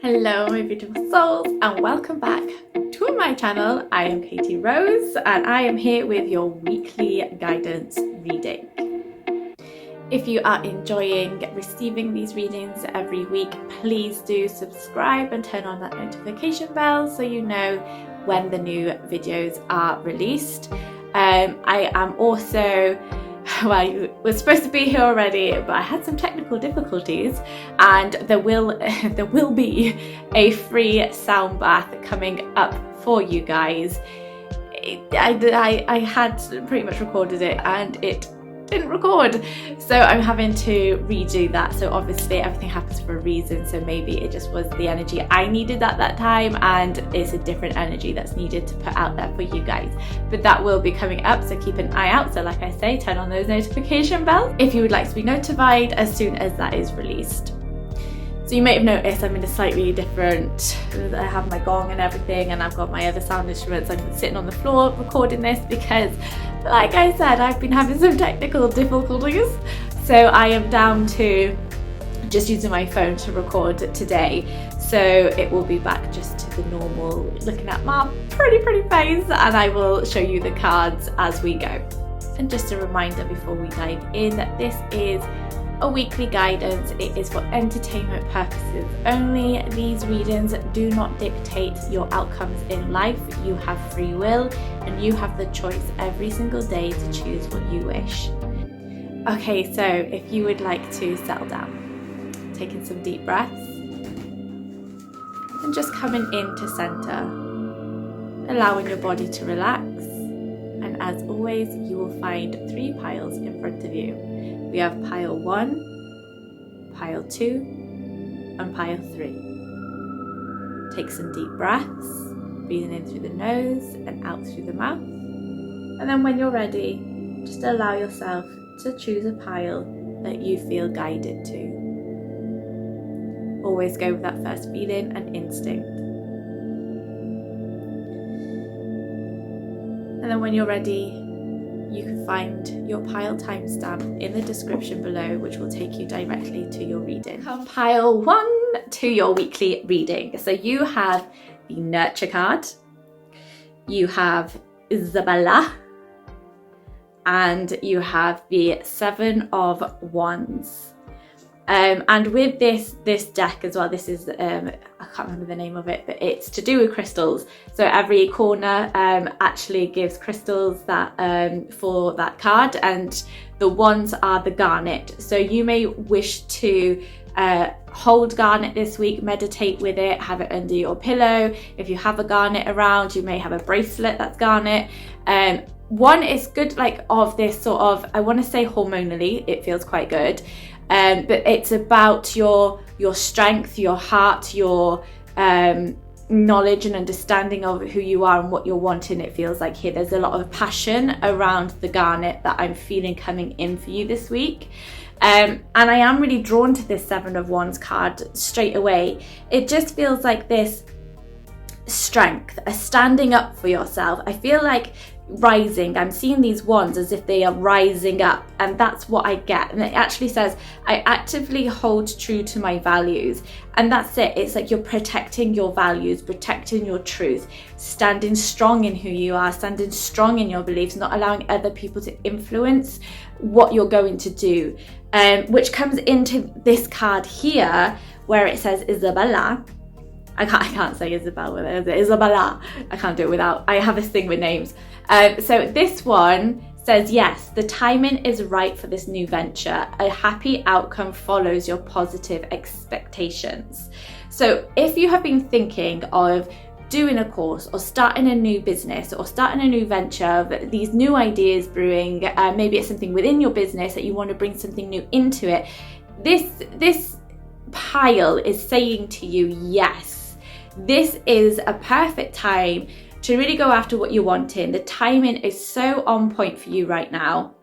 Hello my beautiful souls and welcome back to my channel. I am Katie Rose and I am here with your weekly guidance reading. If you are enjoying receiving these readings every week, please do subscribe and turn on that notification bell so you know when the new videos are released. I am also, well, you were supposed to be here already, but I had some technical difficulties, and there will be a free sound bath coming up for you guys. I had pretty much recorded it and it didn't record, so I'm having to redo that. So obviously everything happens for a reason, so maybe it just was the energy I needed at that time and it's a different energy that's needed to put out there for you guys. But that will be coming up, so keep an eye out. So like I say, turn on those notification bells if you would like to be notified as soon as that is released. So you may have noticed I'm in a slightly different, I have my gong and everything, and I've got my other sound instruments. I'm sitting on the floor recording this because, like I said, I've been having some technical difficulties. So I am down to just using my phone to record today. So it will be back just to the normal, looking at my pretty face, and I will show you the cards as we go. And just a reminder before we dive in that this is a weekly guidance. It is for entertainment purposes only. These readings do not dictate your outcomes in life. You have free will and you have the choice every single day to choose what you wish. Okay, so if you would like to settle down, taking some deep breaths and just coming into center, allowing your body to relax. And as always, you will find 3 piles in front of you. We have pile 1, pile 2, and pile 3. Take some deep breaths, breathing in through the nose and out through the mouth. And then when you're ready, just allow yourself to choose a pile that you feel guided to. Always go with that first feeling and instinct. And then when you're ready, you can find your pile timestamp in the description below, which will take you directly to your reading. Come pile 1 to your weekly reading. So you have the Nurture card, you have Isabella, and you have the 7 of Wands. And with this deck as well, this is, I can't remember the name of it, but it's to do with crystals. So every corner actually gives crystals that for that card, and the wands are the garnet. So you may wish to hold garnet this week, meditate with it, have it under your pillow. If you have a garnet around, you may have a bracelet that's garnet. One is good, like of this sort of, I want to say hormonally, it feels quite good. But it's about your strength, your heart, your knowledge and understanding of who you are and what you're wanting. It feels like here there's a lot of passion around the garnet that I'm feeling coming in for you this week. And I am really drawn to this 7 of Wands card straight away. It just feels like this strength, a standing up for yourself. I feel like rising, I'm seeing these wands as if they are rising up, and that's what I get. And it actually says I actively hold true to my values, and that's it. It's like you're protecting your values, protecting your truth, standing strong in who you are, standing strong in your beliefs, not allowing other people to influence what you're going to do, which comes into this card here where it says Isabella. I can't say Isabel with it. Isabella. I can't do it without. I have this thing with names. So this one says, yes, the timing is right for this new venture. A happy outcome follows your positive expectations. So if you have been thinking of doing a course or starting a new business or starting a new venture, these new ideas brewing, maybe it's something within your business that you want to bring something new into it, this pile is saying to you, yes, this is a perfect time to really go after what you're wanting. The timing is so on point for you right now.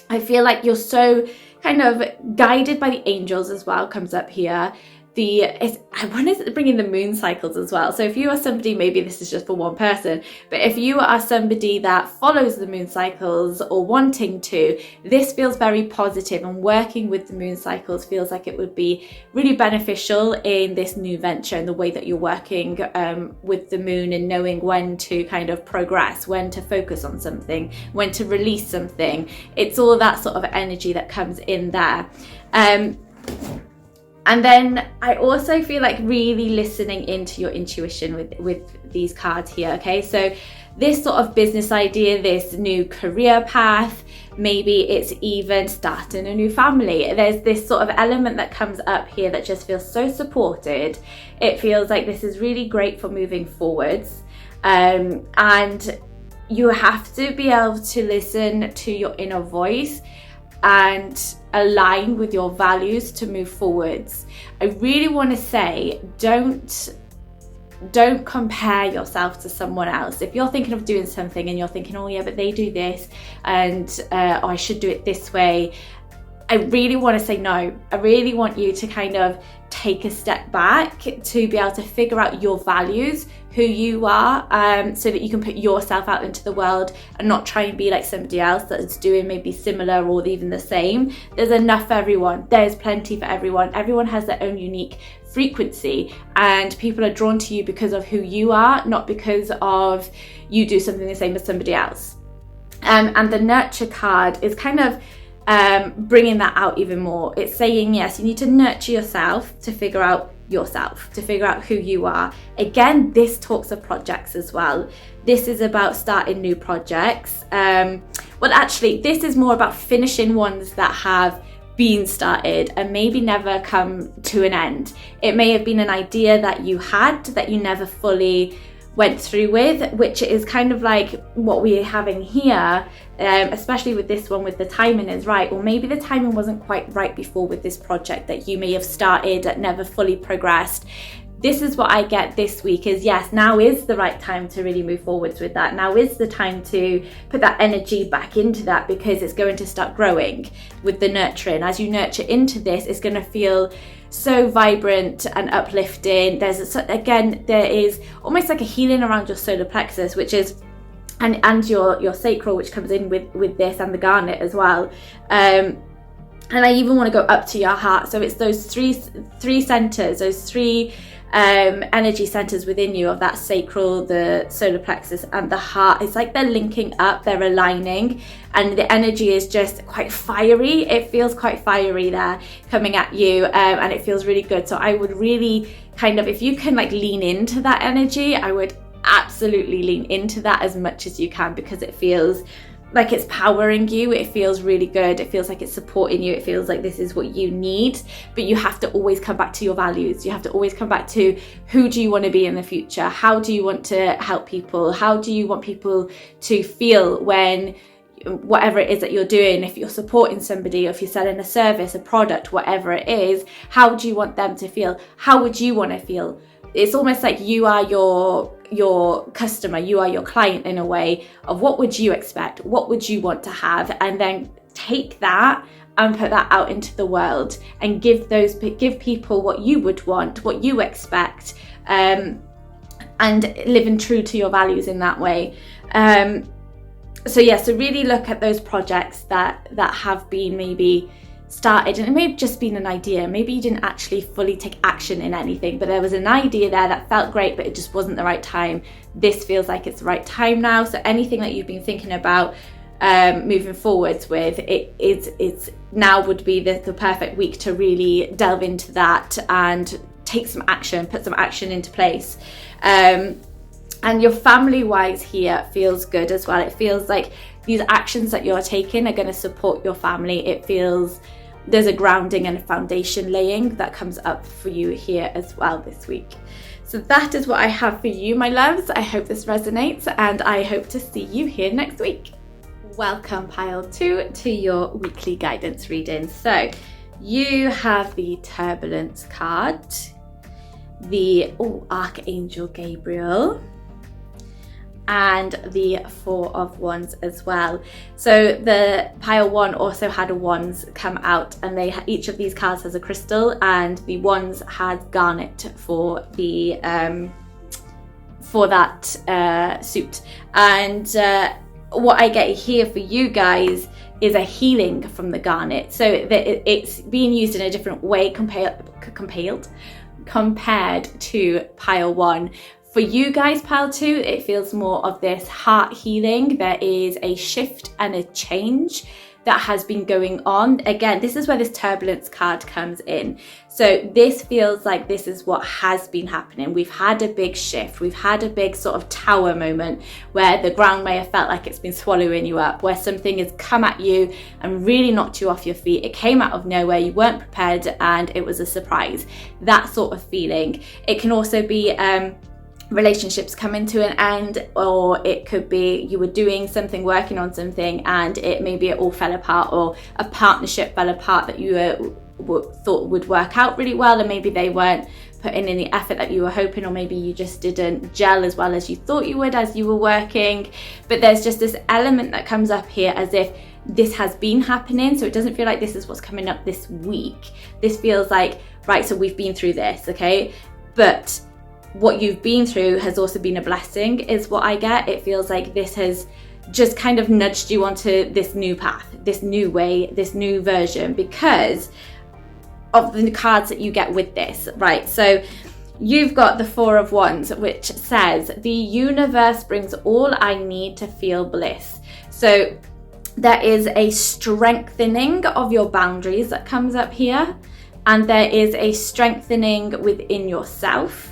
I feel like you're so kind of guided by the angels as well, comes up here. I want to bring in the moon cycles as well. So if you are somebody, maybe this is just for one person, but if you are somebody that follows the moon cycles or wanting to, this feels very positive, and working with the moon cycles feels like it would be really beneficial in this new venture and the way that you're working with the moon, and knowing when to kind of progress, when to focus on something, when to release something. It's all that sort of energy that comes in there. And then I also feel like really listening into your intuition with these cards here, okay? So this sort of business idea, this new career path, maybe it's even starting a new family. There's this sort of element that comes up here that just feels so supported. It feels like this is really great for moving forwards. And you have to be able to listen to your inner voice and align with your values to move forwards. I really want to say, don't compare yourself to someone else. If you're thinking of doing something and you're thinking, oh yeah, but they do this, and I should do it this way, I really want to say no. I really want you to kind of take a step back to be able to figure out your values, who you are, so that you can put yourself out into the world and not try and be like somebody else that's doing maybe similar or even the same. There's enough for everyone. There's plenty for everyone. Everyone has their own unique frequency, and people are drawn to you because of who you are, not because of you do something the same as somebody else. And the nurture card is kind of bringing that out even more. It's saying, yes, you need to nurture yourself to figure out yourself, to figure out who you are. Again, this talks of projects as well. This is about starting new projects. Well, actually, this is more about finishing ones that have been started and maybe never come to an end. It may have been an idea that you had that you never fully went through with, which is kind of like what we're having here, especially with this one, with the timing is right, or maybe the timing wasn't quite right before with this project that you may have started that never fully progressed. This is what I get this week is, yes, now is the right time to really move forwards with that. Now is the time to put that energy back into that, because it's going to start growing with the nurturing. As you nurture into this, it's going to feel so vibrant and uplifting. There is almost like a healing around your solar plexus, which is and your sacral, which comes in with this, and the garnet as well. And I even want to go up to your heart. So it's those three centers, those three energy centers within you, of that sacral, the solar plexus, and the heart. It's like they're linking up, they're aligning, and the energy is just quite fiery. It feels quite fiery there coming at you, and it feels really good. So I would really kind of, if you can like lean into that energy, I would absolutely lean into that as much as you can, because it feels like it's powering you. It feels really good. It feels like it's supporting you. It feels like this is what you need. But you have to always come back to your values. You have to always come back to, who do you want to be in the future? How do you want to help people? How do you want people to feel when whatever it is that you're doing? If you're supporting somebody, or if you're selling a service, a product, whatever it is, how do you want them to feel? How would you want to feel? It's almost like you are your customer, you are your client in a way, of what would you expect, what would you want to have, and then take that and put that out into the world and give people what you would want, what you expect, and living true to your values in that way. So really look at those projects that have been maybe started, and it may have just been an idea. Maybe you didn't actually fully take action in anything, but there was an idea there that felt great, but it just wasn't the right time. This feels like it's the right time now. So anything that you've been thinking about moving forwards with, it's now would be the perfect week to really delve into that and take some action, put some action into place. And your family wise here feels good as well. It feels like these actions that you're taking are going to support your family. It feels there's a grounding and a foundation laying that comes up for you here as well this week. So that is what I have for you, my loves. I hope this resonates, and I hope to see you here next week. Welcome, pile 2, to your weekly guidance reading. So you have the Turbulence card, the Archangel Gabriel, and the Four of Wands as well. So the pile 1 also had a wands come out, and each of these cards has a crystal, and the wands had garnet for the for that suit. And what I get here for you guys is a healing from the garnet. So that it's being used in a different way compared to pile 1. For you guys, pile 2, it feels more of this heart healing. There is a shift and a change that has been going on. Again, this is where this turbulence card comes in. So this feels like this is what has been happening. We've had a big shift. We've had a big sort of tower moment where the ground may have felt like it's been swallowing you up, where something has come at you and really knocked you off your feet. It came out of nowhere, you weren't prepared, and it was a surprise. That sort of feeling. It can also be relationships coming to an end, or it could be you were doing something, working on something, and maybe it all fell apart, or a partnership fell apart that you thought would work out really well, and maybe they weren't putting in the effort that you were hoping, or maybe you just didn't gel as well as you thought you would as you were working. But there's just this element that comes up here as if this has been happening, so it doesn't feel like this is what's coming up this week. This feels like, right, so we've been through this, okay, but what you've been through has also been a blessing, is what I get. It feels like this has just kind of nudged you onto this new path, this new way, this new version, because of the cards that you get with this, right? So you've got the Four of Wands, which says, the universe brings all I need to feel bliss. So there is a strengthening of your boundaries that comes up here, and there is a strengthening within yourself.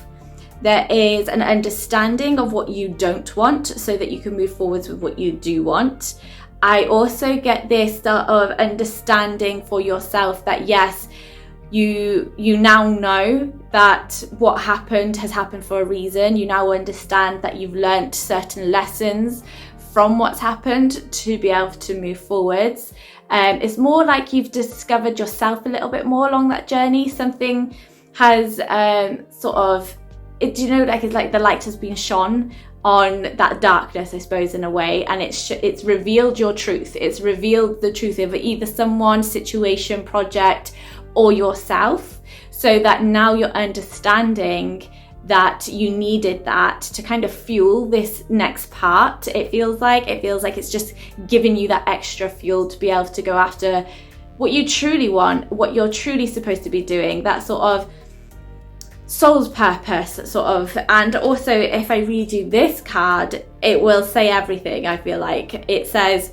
There is an understanding of what you don't want so that you can move forwards with what you do want. I also get this sort of understanding for yourself that yes, you now know that what happened has happened for a reason. You now understand that you've learnt certain lessons from what's happened to be able to move forwards. It's more like you've discovered yourself a little bit more along that journey. Something has sort of, it's like the light has been shone on that darkness, I suppose, in a way, and it's revealed your truth. It's revealed the truth of either someone, situation, project, or yourself, so that now you're understanding that you needed that to kind of fuel this next part. It feels like it's just giving you that extra fuel to be able to go after what you truly want, what you're truly supposed to be doing, that sort of soul's purpose, sort of. And also, if I read you this card, it will say everything. I feel like it says,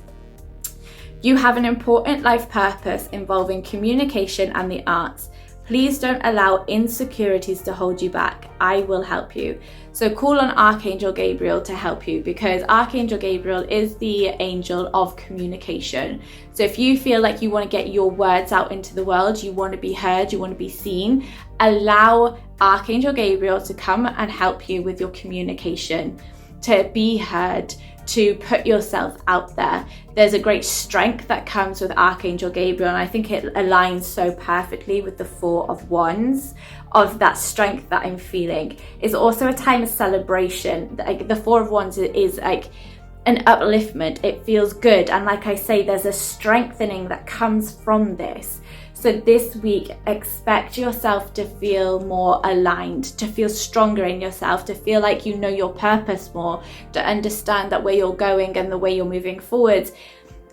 you have an important life purpose involving communication and the arts. Please don't allow insecurities to hold you back. I will help you. So call on Archangel Gabriel to help you, because Archangel Gabriel is the angel of communication. So if you feel like you want to get your words out into the world, you want to be heard, you want to be seen, allow Archangel Gabriel to come and help you with your communication, to be heard, to put yourself out there. There's a great strength that comes with Archangel Gabriel, and I think it aligns so perfectly with the Four of Wands, of that strength that I'm feeling. It's also a time of celebration. Like the Four of Wands is like an upliftment. It feels good, and like I say, there's a strengthening that comes from this. So this week, expect yourself to feel more aligned, to feel stronger in yourself, to feel like you know your purpose more, to understand that where you're going and the way you're moving forward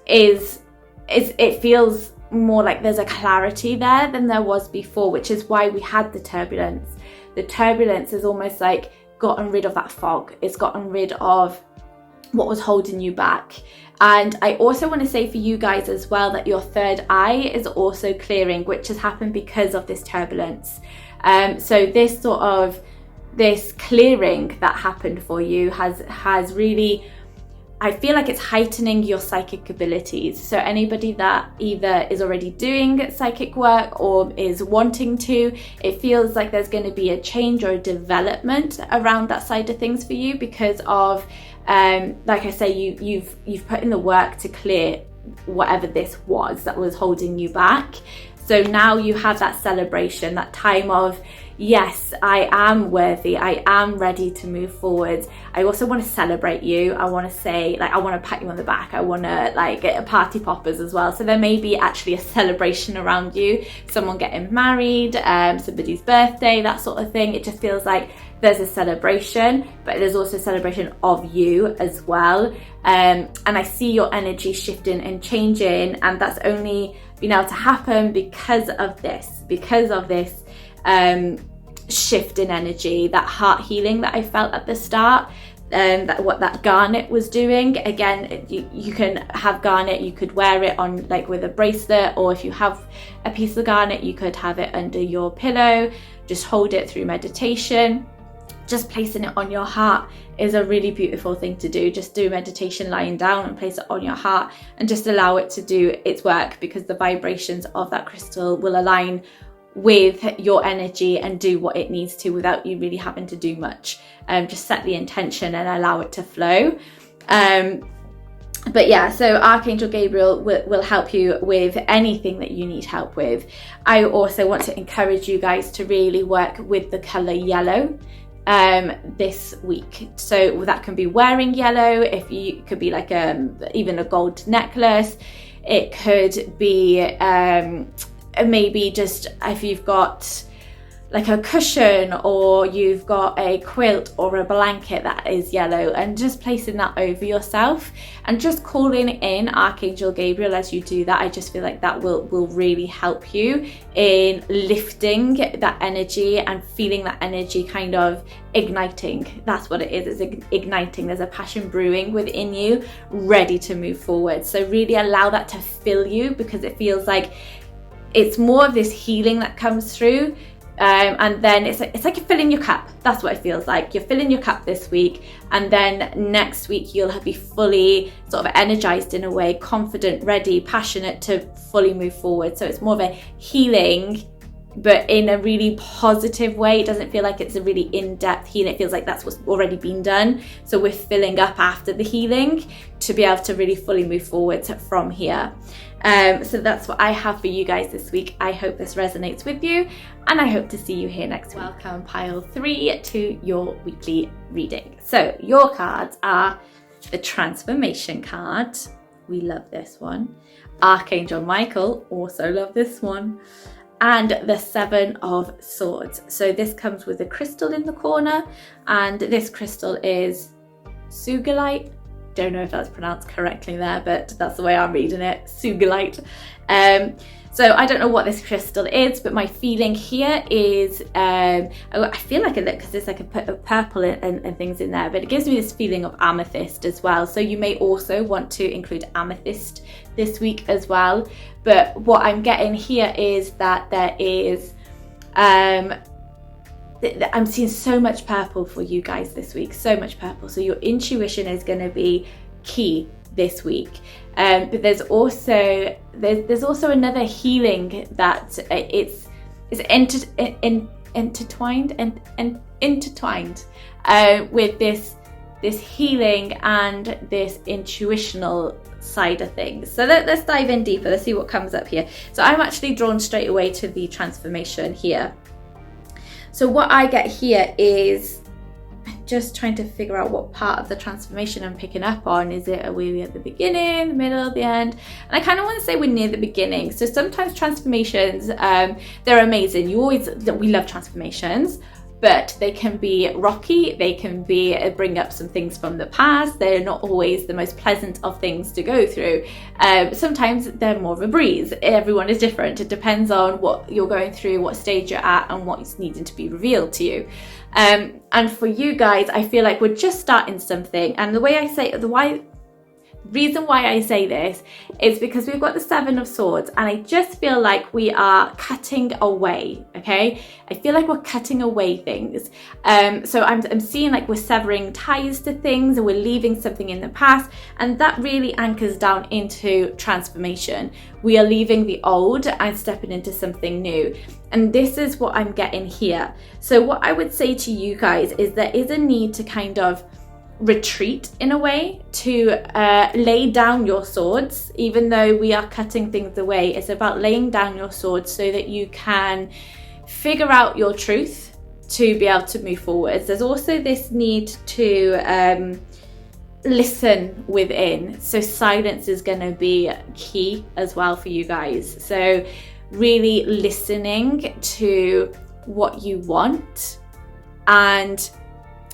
it feels more like there's a clarity there than there was before, which is why we had the turbulence. The turbulence is almost like gotten rid of that fog. It's gotten rid of what was holding you back. And I also want to say for you guys as well that your third eye is also clearing, which has happened because of this turbulence. So this clearing that happened for you has really, I feel like it's heightening your psychic abilities. So anybody that either is already doing psychic work or is wanting to, it feels like there's going to be a change or a development around that side of things for you, because of like I say, you've put in the work to clear whatever this was that was holding you back. So now you have that celebration, that time of yes, I am worthy. I am ready to move forward. I also want to celebrate you. I want to say, like, I want to pat you on the back. I want to, like, get party poppers as well. So there may be actually a celebration around you, someone getting married, somebody's birthday, that sort of thing. It just feels like there's a celebration, but there's also a celebration of you as well. And I see your energy shifting and changing, and that's only been able to happen because of this shift in energy, that heart healing that I felt at the start. That what that garnet was doing. Again, you can have garnet, you could wear it on, like, with a bracelet, or if you have a piece of garnet, you could have it under your pillow. Just hold it through meditation. Just placing it on your heart is a really beautiful thing to do. Just do meditation lying down and place it on your heart and just allow it to do its work, because the vibrations of that crystal will align with your energy and do what it needs to without you really having to do much. Just set the intention and allow it to flow. But yeah, so Archangel Gabriel will help you with anything that you need help with. I also want to encourage you guys to really work with the color yellow this week. So that can be wearing yellow, it could be like even a gold necklace. It could be maybe just if you've got like a cushion, or you've got a quilt or a blanket that is yellow, and just placing that over yourself and just calling in Archangel Gabriel as you do that. I just feel like that will really help you in lifting that energy and feeling that energy kind of igniting. That's what it is, it's igniting. There's a passion brewing within you, ready to move forward. So really allow that to fill you, because it feels like it's more of this healing that comes through. And then it's like you're filling your cup. That's what it feels like. You're filling your cup this week, and then next week you'll be fully sort of energized in a way, confident, ready, passionate to fully move forward. So it's more of a healing, but in a really positive way. It doesn't feel like it's a really in-depth healing. It feels like that's what's already been done. So we're filling up after the healing to be able to really fully move forward from here. So that's what I have for you guys this week. I hope this resonates with you, and I hope to see you here next week. Welcome pile 3 to your weekly reading. So your cards are the Transformation card. We love this one. Archangel Michael, also love this one. And the 7 of Swords. So this comes with a crystal in the corner, and this crystal is Sugilite. Don't know if that's pronounced correctly there, but that's the way I'm reading it, Sugilite. So I don't know what this crystal is, but my feeling here is, I feel like it, because there's like a purple and things in there, but it gives me this feeling of amethyst as well. So you may also want to include amethyst this week as well. But what I'm getting here is that there is, I'm seeing so much purple for you guys this week, so much purple. So your intuition is going to be key this week. But there's also another healing that it's intertwined with this healing and this intuitional side of things. So let's dive in deeper. Let's see what comes up here. So I'm actually drawn straight away to the transformation here. So what I get here is just trying to figure out what part of the transformation I'm picking up on. Are we at the beginning, the middle, the end? And I kind of want to say we're near the beginning. So sometimes transformations, they're amazing. We love transformations, but they can be rocky. They can bring up some things from the past. They're not always the most pleasant of things to go through. Sometimes they're more of a breeze. Everyone is different. It depends on what you're going through, what stage you're at, and what's needing to be revealed to you. And for you guys, I feel like we're just starting something. And the reason why I say this is because we've got the 7 of Swords, and I just feel like we are cutting away, okay? I feel like we're cutting away things. So I'm seeing like we're severing ties to things, and we're leaving something in the past, and that really anchors down into transformation. We are leaving the old and stepping into something new. And this is what I'm getting here. So what I would say to you guys is there is a need to kind of retreat in a way, to lay down your swords. Even though we are cutting things away, it's about laying down your swords so that you can figure out your truth, to be able to move forwards. There's also this need to listen within. So silence is going to be key as well for you guys. So really listening to what you want. And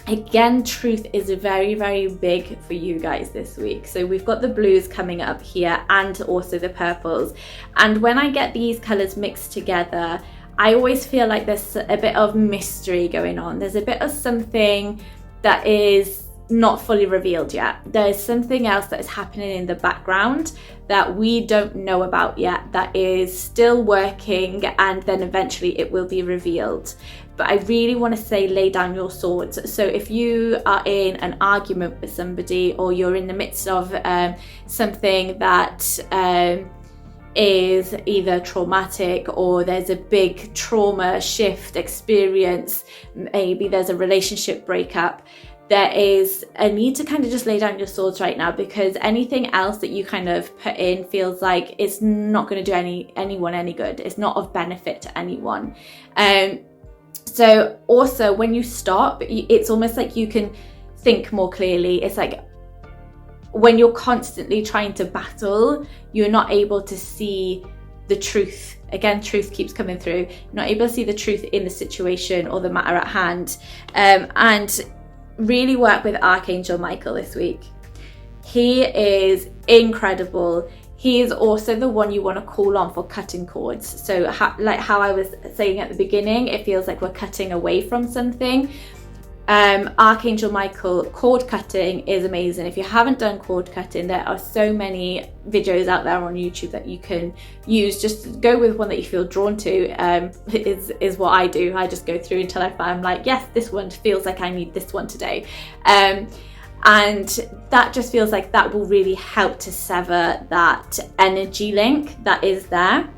again, truth is very, very big for you guys this week. So we've got the blues coming up here and also the purples. And when I get these colors mixed together, I always feel like there's a bit of mystery going on. There's a bit of something that is not fully revealed yet. There's something else that is happening in the background that we don't know about yet, that is still working, and then eventually it will be revealed. But I really want to say, lay down your swords. So if you are in an argument with somebody, or you're in the midst of something that is either traumatic, or there's a big trauma shift experience, maybe there's a relationship breakup, there is a need to kind of just lay down your swords right now, because anything else that you kind of put in feels like it's not going to do anyone any good. It's not of benefit to anyone. So also when you stop, it's almost like you can think more clearly. It's like when you're constantly trying to battle, you're not able to see the truth. Again, truth keeps coming through. You're not able to see the truth in the situation or the matter at hand. And really work with Archangel Michael this week. He is incredible. He is also the one you want to call on for cutting cords. So like how I was saying at the beginning, it feels like we're cutting away from something. Archangel Michael, cord cutting is amazing. If you haven't done cord cutting, there are so many videos out there on YouTube that you can use. Just go with one that you feel drawn to, is what I do. I just go through until I find, like, yes, this one feels like I need this one today. And that just feels like that will really help to sever that energy link that is there.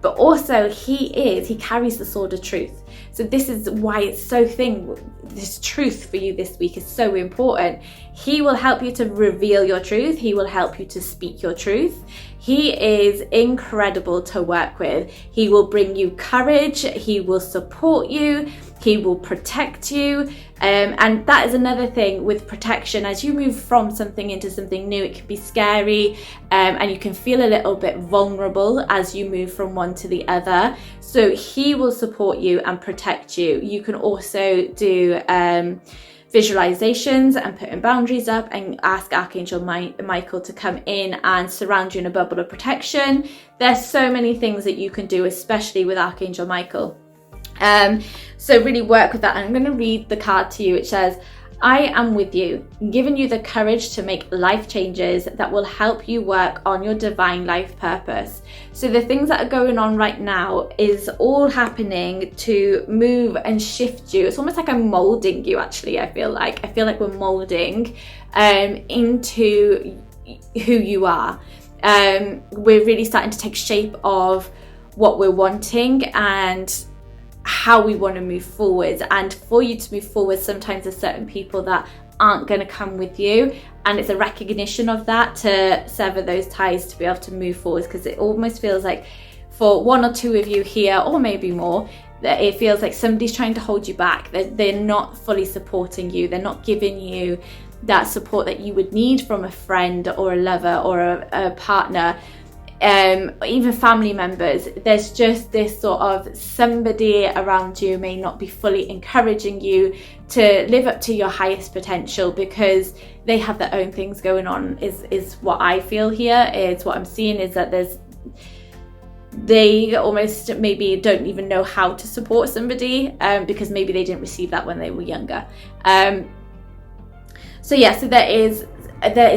But also he carries the sword of truth. So this is why it's this truth for you this week is so important. He will help you to reveal your truth. He will help you to speak your truth. He is incredible to work with. He will bring you courage. He will support you. He will protect you. And that is another thing with protection. As you move from something into something new, it can be scary, and you can feel a little bit vulnerable as you move from one to the other. So he will support you and protect you. You can also do visualizations and putting boundaries up and ask Archangel Michael to come in and surround you in a bubble of protection. There's so many things that you can do, especially with Archangel Michael. So really work with that. And I'm going to read the card to you, which says, I am with you, giving you the courage to make life changes that will help you work on your divine life purpose. So the things that are going on right now is all happening to move and shift you. It's almost like I'm molding you, actually. I feel like we're molding into who you are. We're really starting to take shape of what we're wanting and how we want to move forward. And for you to move forward, sometimes there's certain people that aren't going to come with you, and it's a recognition of that to sever those ties to be able to move forward, because it almost feels like for one or two of you here, or maybe more, that it feels like somebody's trying to hold you back. They're not fully supporting you. They're not giving you that support that you would need from a friend or a lover or a partner. Even family members. There's just this sort of somebody around you may not be fully encouraging you to live up to your highest potential, because they have their own things going on, is what I feel here. Is what I'm seeing is that they almost maybe don't even know how to support somebody, because maybe they didn't receive that when they were younger. So there is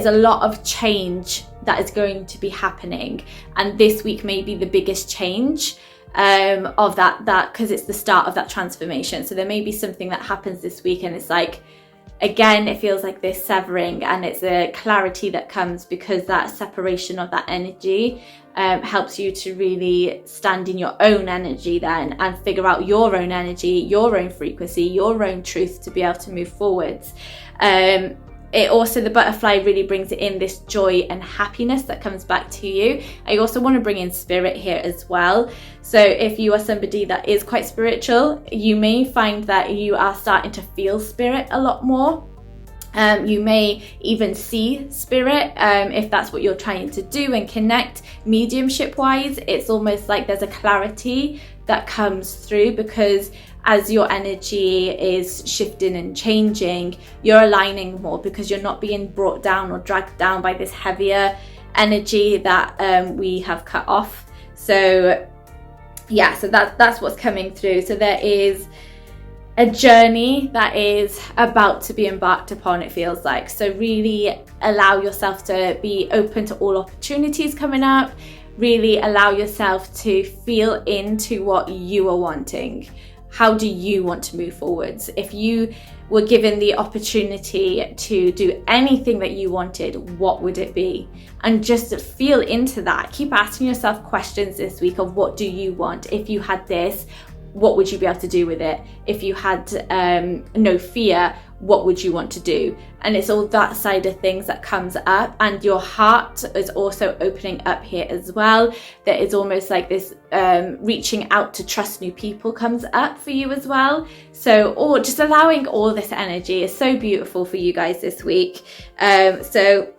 a lot of change that is going to be happening, and this week may be the biggest change of that because it's the start of that transformation. So there may be something that happens this week, and it's like, again, it feels like this severing, and it's a clarity that comes because that separation of that energy helps you to really stand in your own energy then and figure out your own energy, your own frequency, your own truth to be able to move forwards. it also, the butterfly really brings in this joy and happiness that comes back to you. I also want to bring in spirit here as well. So if you are somebody that is quite spiritual, you may find that you are starting to feel spirit a lot more. You may even see spirit if that's what you're trying to do and connect. Mediumship wise, it's almost like there's a clarity that comes through, because as your energy is shifting and changing, you're aligning more, because you're not being brought down or dragged down by this heavier energy that we have cut off. So yeah, so that's what's coming through. So there is a journey that is about to be embarked upon, it feels like. So really allow yourself to be open to all opportunities coming up. Really allow yourself to feel into what you are wanting. How do you want to move forwards? If you were given the opportunity to do anything that you wanted, what would it be? And just feel into that. Keep asking yourself questions this week of, what do you want? If you had this, what would you be able to do with it? If you had no fear, what would you want to do? And it's all that side of things that comes up, and your heart is also opening up here as well. There is almost like this reaching out to trust new people comes up for you as well. So, or just allowing all this energy is so beautiful for you guys this week. So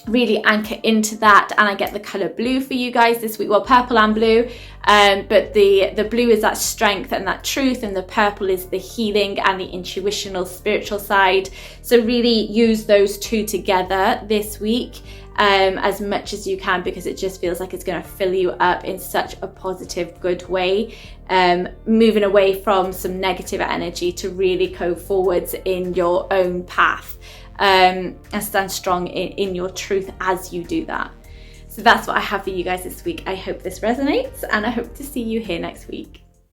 really anchor into that. And I get the color blue for you guys this week, well, purple and blue, but the blue is that strength and that truth, and the purple is the healing and the intuitional spiritual side. So really use those two together this week as much as you can, because it just feels like it's going to fill you up in such a positive, good way, moving away from some negative energy to really go forwards in your own path. And stand strong in your truth as you do that. So that's what I have for you guys this week. I hope this resonates, and I hope to see you here next week.